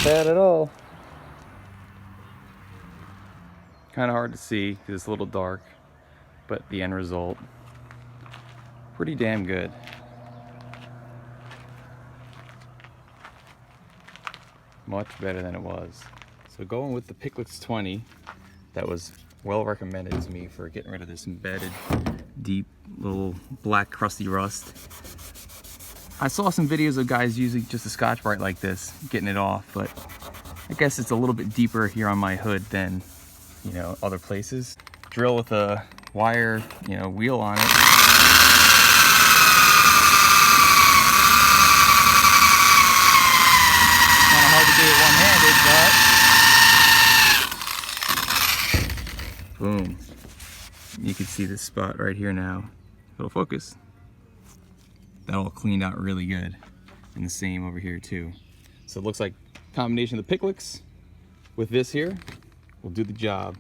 bad at all. Kind of hard to see because it's a little dark, but the end result, pretty damn good. Much better than it was. So going with the Picklix 20, that was well recommended to me for getting rid of this embedded, deep, little black crusty rust. I saw some videos of guys using just a Scotch-Brite like this, getting it off, but I guess it's a little bit deeper here on my hood than, you know, other places. Drill with a wire, you know, wheel on it. Kind of hard to do it one-handed, but boom. You can see this spot right here now. It'll focus. That all cleaned out really good. And the same over here too. So it looks like a combination of the Picklix with this here will do the job.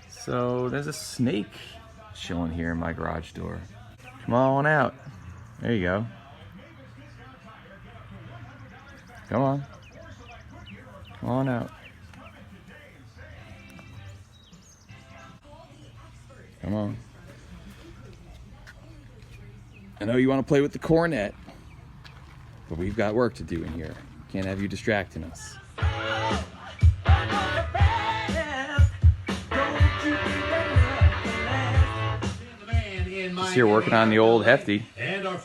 So there's a snake chilling here in my garage door. Come on out. There you go. Come on. Come on out. Come on. I know you want to play with the Coronet, but we've got work to do in here. Can't have you distracting us. Just here working on the old Hefty.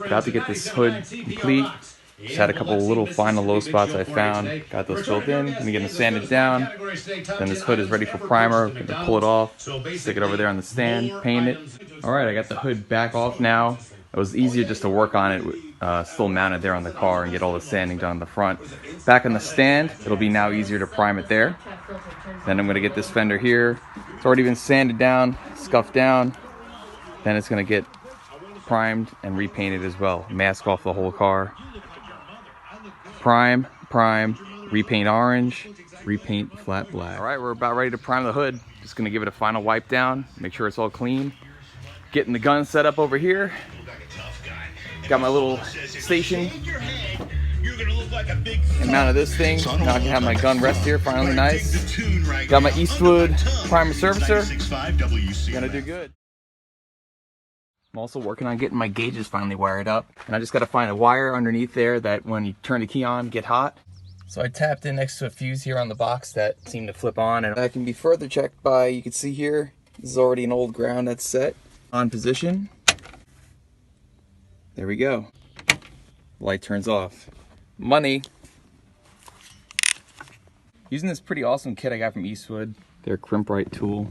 About to get this hood complete. Just had a couple little final low spots I found. Got those filled in. I'm getting sanded down. Then this hood is ready for primer. I'm gonna pull it off, stick it over there on the stand, paint it. All right, I got the hood back off now. It was easier just to work on it, still mounted there on the car and get all the sanding done on the front. Back on the stand, it'll be now easier to prime it there. Then I'm gonna get this fender here. It's already been sanded down, scuffed down. Then it's gonna get primed and repainted as well. Mask off the whole car. Prime, repaint orange, repaint flat black. All right, we're about ready to prime the hood. Just gonna give it a final wipe down, make sure it's all clean. Getting the gun set up over here. Got my little station. And mounted this thing. Now I can have my gun rest here, finally nice. Got my Eastwood primer servicer. Gonna do good. I'm also working on getting my gauges finally wired up. And I just gotta find a wire underneath there that when you turn the key on, get hot. So I tapped in next to a fuse here on the box that seemed to flip on. And that can be further checked by, you can see here, this is already an old ground that's set on position. There we go. Light turns off. Money. Using this pretty awesome kit I got from Eastwood. Their crimp-right tool.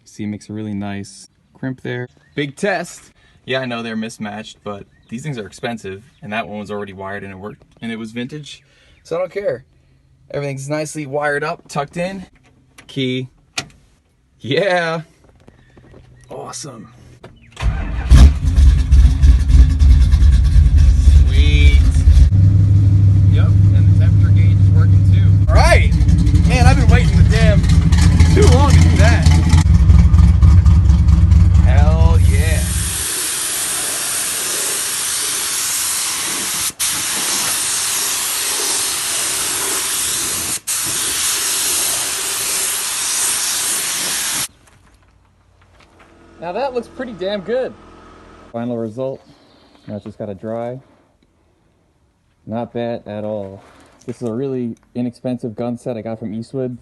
See, it makes a really nice crimp there. Big test. Yeah, I know they're mismatched, but these things are expensive, and that one was already wired and it worked, and it was vintage, so I don't care. Everything's nicely wired up, tucked in. Key. Yeah. Awesome. Sweet. Yep, and the temperature gauge is working too. All right. Man, I've been waiting too long to do that. Hell yeah. Now that looks pretty damn good. Final result. Now it's just gotta dry. Not bad at all. This is a really inexpensive gun set I got from Eastwood.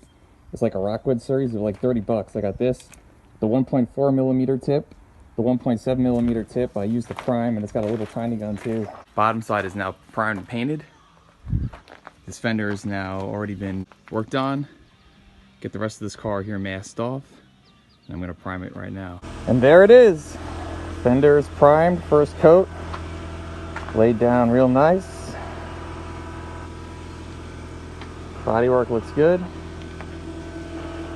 It's like a Rockwood series. They're like 30 bucks. I got this, the 1.4 millimeter tip, the 1.7 millimeter tip. I used the prime, and it's got a little tiny gun too. Bottom side is now primed and painted. This fender has now already been worked on. Get the rest of this car here masked off. I'm gonna prime it right now. And there it is. Fender is primed, first coat. Laid down real nice. Bodywork looks good.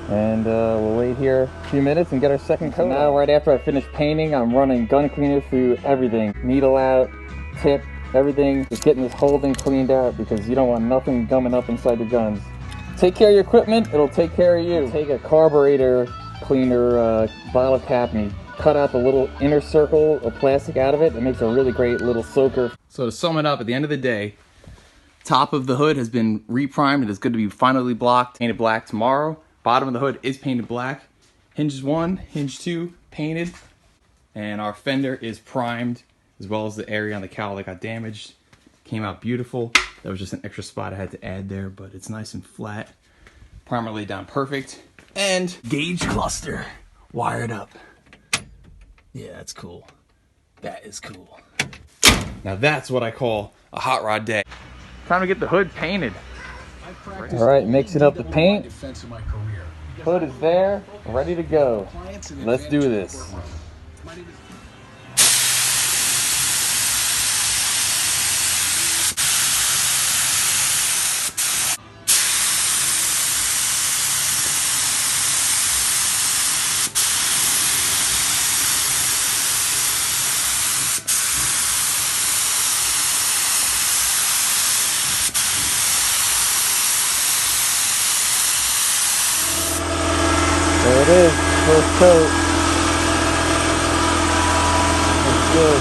And we'll wait here a few minutes and get our second coat. Now, right after I finish painting, I'm running gun cleaner through everything. Needle out, tip, everything. Just getting this whole thing cleaned out because you don't want nothing gumming up inside your guns. Take care of your equipment, it'll take care of you. Take a carburetor cleaner bottle cap and you cut out the little inner circle of plastic out of it. It makes a really great little soaker. So to sum it up, at the end of the day, Top of the hood has been reprimed. It is good to be finally blocked, painted black tomorrow. Bottom of the hood is painted black. Hinge 1, hinge 2 painted. And our fender is primed, as well as the area on the cowl that got damaged. Came out beautiful. That was just an extra spot I had to add there, but it's nice and flat. Primer laid down perfect. And gauge cluster wired up. Yeah, that's cool. That is cool. Now that's what I call a hot rod day. Time to get the hood painted. All right, mixing up the paint. Hood is there, ready to go. Let's do this. There it is, first coat. Looks good.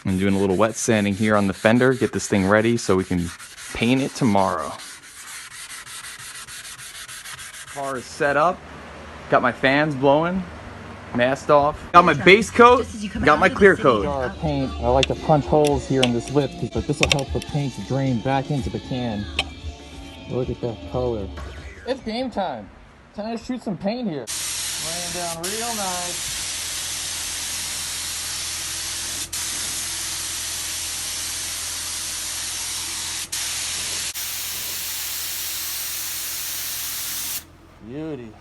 I'm doing a little wet sanding here on the fender, get this thing ready so we can paint it tomorrow. Car is set up, got my fans blowing, masked off, got my base coat, got my clear coat. Paint, I like to punch holes here in this lip, but this will help the paint to drain back into the can. Look at that color. It's game time. Time to shoot some paint here. Laying down real nice. Beauty.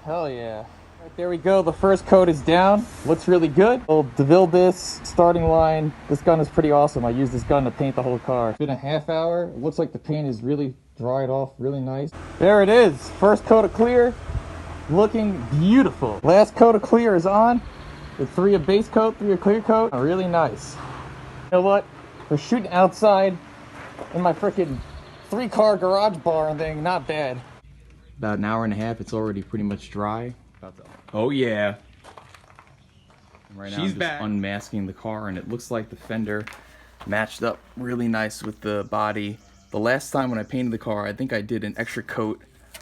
Hell yeah. Right, there we go, the first coat is down. Looks really good. We'll DeVille this starting line. This gun is pretty awesome. I use this gun to paint the whole car. It's been a half hour. It looks like the paint is really dried off really nice. There it is. First coat of clear. Looking beautiful. Last coat of clear is on. With 3 of base coat, 3 of clear coat. Really nice. You know what? We're shooting outside in my freaking 3-car garage bar thing. Not bad. About an hour and a half. It's already pretty much dry. Oh yeah. And right now I'm just unmasking the car, and it looks like the fender matched up really nice with the body. The last time when I painted the car, I think I did an extra coat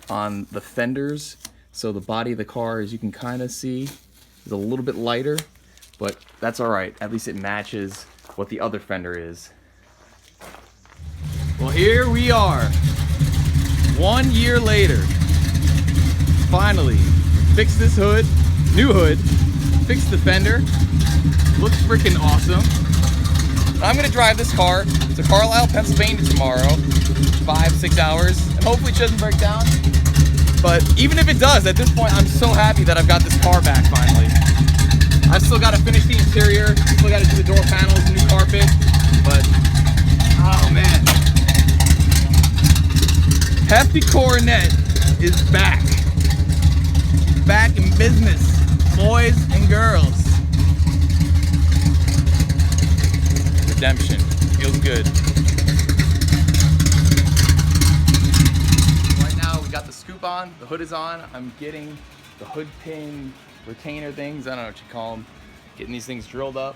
on the fenders, so the body of the car, as you can kind of see, is a little bit lighter, but that's all right. At least it matches what the other fender is. Well, here we are, 1 year later. Finally, fix this hood, new hood, fix the fender, looks freaking awesome. I'm gonna drive this car to Carlisle, Pennsylvania tomorrow, 5-6 hours, and hopefully it doesn't break down. But even if it does, at this point, I'm so happy that I've got this car back finally. I've still gotta finish the interior, still gotta do the door panels, new carpet, but, oh man. Hefty Coronet is back. Back in business, boys and girls. Redemption, feels good. Right now we got the scoop on, the hood is on. I'm getting the hood pin retainer things, I don't know what you call them. Getting these things drilled up,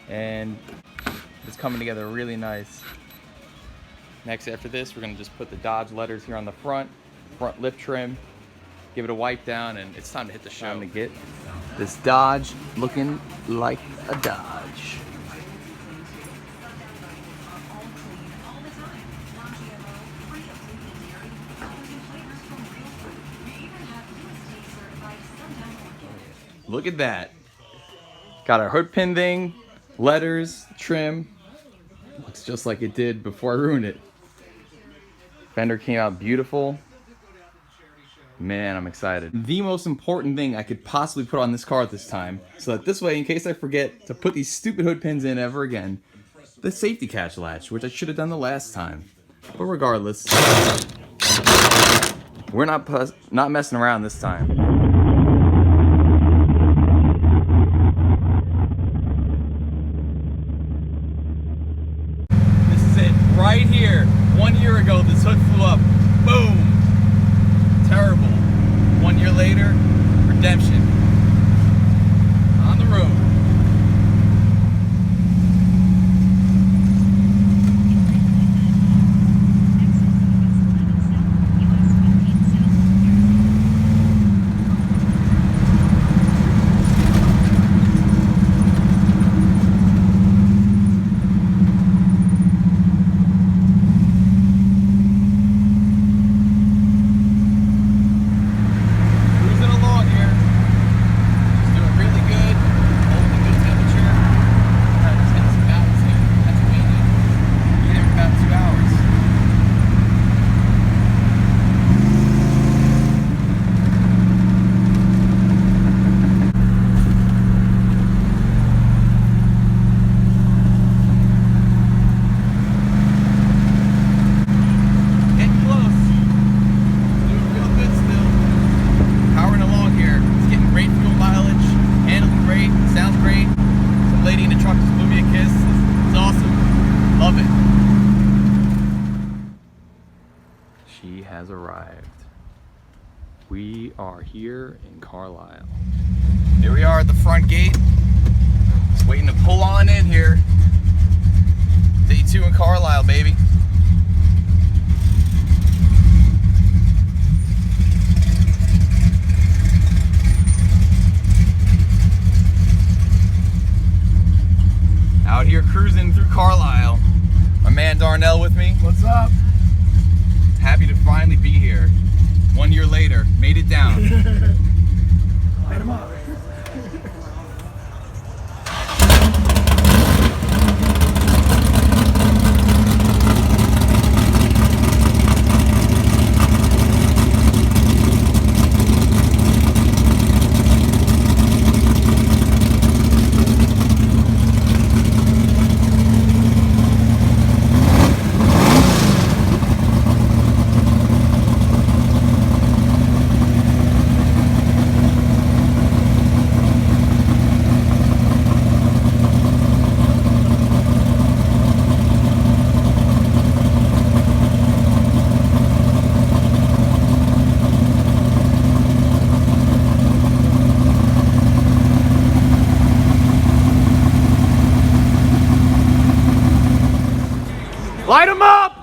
and it's coming together really nice. Next, after this, we're gonna just put the Dodge letters here on the front lip trim. Give it a wipe down, and it's time to hit the show. Time to get this Dodge looking like a Dodge. Look at that. Got our hood pin thing, letters, trim. Looks just like it did before I ruined it. Fender came out beautiful. Man, I'm excited. The most important thing I could possibly put on this car at this time, so that this way, in case I forget to put these stupid hood pins in ever again, the safety catch latch, which I should have done the last time. But regardless, we're not messing around this time. This is it, right here. 1 year ago, this hood flew up. Boom! Terrible. 1 year later, redemption. On the road. love it. She has arrived. We are here in Carlisle. Here we are at the front gate, just waiting to pull on in here. Day 2 in Carlisle, baby. Out here cruising through Carlisle. My man Darnell with me. What's up? Happy to finally be here. 1 year later, made it down. Light 'em up. Light 'em up!